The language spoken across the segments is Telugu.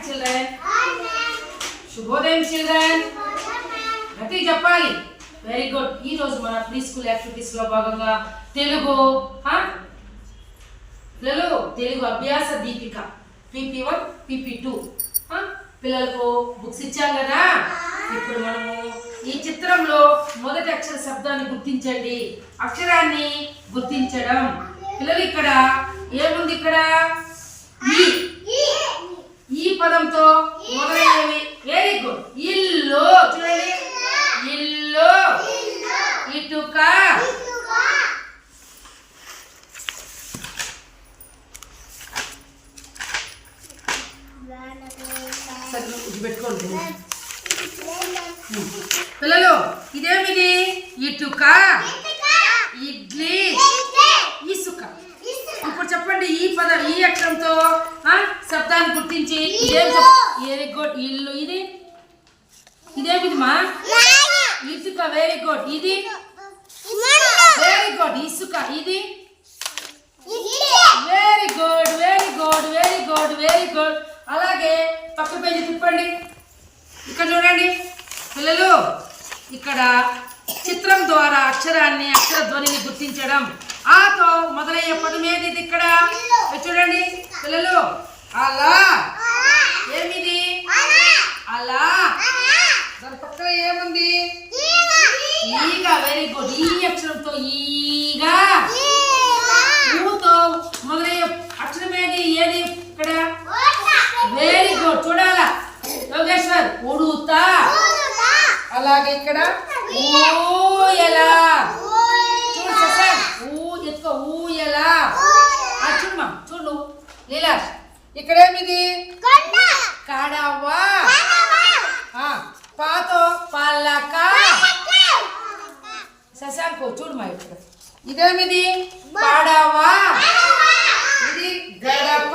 చిల్డ్రన్. శుభోదయం చిల్డ్రన్. గట్టి చెప్పాలి. Very good. ఈ రోజు మన ప్రీ స్కూల్ యాక్టివిటీస్ లో భాగంగా తెలుగు అభ్యాస దీపిక PP1 PP2 పిల్లలకు బుక్స్ ఇచ్చాం కదా. ఇప్పుడు మనము ఈ చిత్రంలో మొదటి అక్షర శబ్దాన్ని గుర్తించండి. అక్షరాన్ని గుర్తించడం. పిల్లలు ఇక్కడ ఏముంది? ఇక్కడ ఈ పదంతో మొదలయ్యేవి. Very good. ఇల్లు చూడండి. ఇల్లు, ఇటుక, పెట్టుకోండి పిల్లలు. ఇదేమిది? ఇటుక, ఇడ్లీ, ఇసుక. ఇప్పుడు చెప్పండి ఈ పదం ఈ అక్షరంతో శబ్దాన్ని గుర్తించి. Very good. ఇల్లు. ఇదేమిది మా? ఇసుక. Very good. ఇది వెరీ గుడ్. ఇసుక. ఇది very good. Very good. Very good. Very good. అలాగే పక్క పేజీ తిప్పండి. ఇక్కడ చూడండి పిల్లలు. ఇక్కడ చిత్రం ద్వారా అక్షరాన్ని అక్షర ధ్వనిని గుర్తించడం. ఆతో మొదలయ్యే పదం ఏది? ఇక్కడ చూడండి పిల్లలు. అలా. ఏమిది? అలా. దాని పక్కన ఏముంది? ఈగ. Very good. ఈ అక్షరంతో ఈగా. ఊతో మొదలయ్యే అక్షరం ఏది? ఏది ఇక్కడ? Very good. చూడాలా యోగేశ్వర్? ఉడుతా. అలాగే ఇక్కడ ఊయలా. చూడు శశాంక్. ఎత్తుకో. ఊయలా. చూడమ్మా. చూడు లీలాష్. ఇక్కడేమిది? కడవా. పాతో పల్లక. శశాంక్ చూడమ్మా. ఇక్కడ ఇదేమిది? పడవా. ఇది గడప.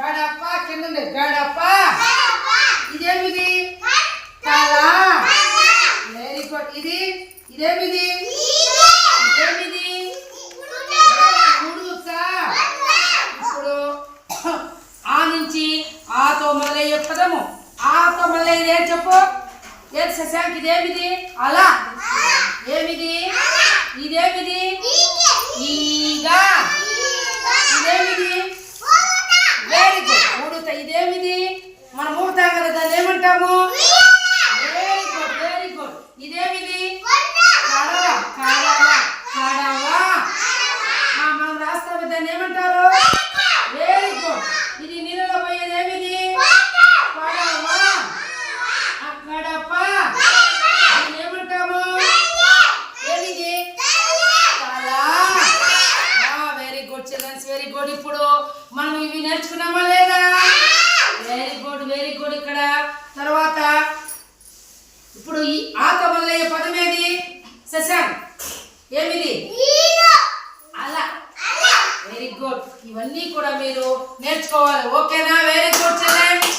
గడప కింద గడప. ఇదేమిది? కళ. Very good. ఇదేమిది? ఇదేమిది? ఉడుత. ఇప్పుడు ఆ నుంచి ఆతో మొదలయ్యే పదము. ఆతో మొదలయ్యేది ఏం చెప్పు? ఏది శశాంక్? ఇదేమిది? అలా. ఏమిది? ఇదేమిది? ఈగా. ఇదేమిది? Very good. ఉడుత. ఇదేమిది? మనం ఊడతాం కదా, దాన్ని ఏమంటాము? Very good. Very good. ఇదేమిది? కడవ. కడవ. కడవ. మనం రాస్తాము, దాన్ని ఏమంటారు? Very good. ఇది నీళ్ళలో పోయేది ఏమిది? పడవ. కడప. దీన్ని ఏమంటాము? ఏమిది? కళ. Very good childrens. Very good. ఇప్పుడు మనం ఇవి నేర్చుకున్నామా లేదా? Very good. Very good. ఇక్కడ తర్వాత ఇప్పుడు ఈ ఆతో మొదలయ్యే పదం ఏది? శశాంక్ ఏమిది? అలా. Very good. ఇవన్నీ కూడా మీరు నేర్చుకోవాలి. ఓకేనా? Very good children's.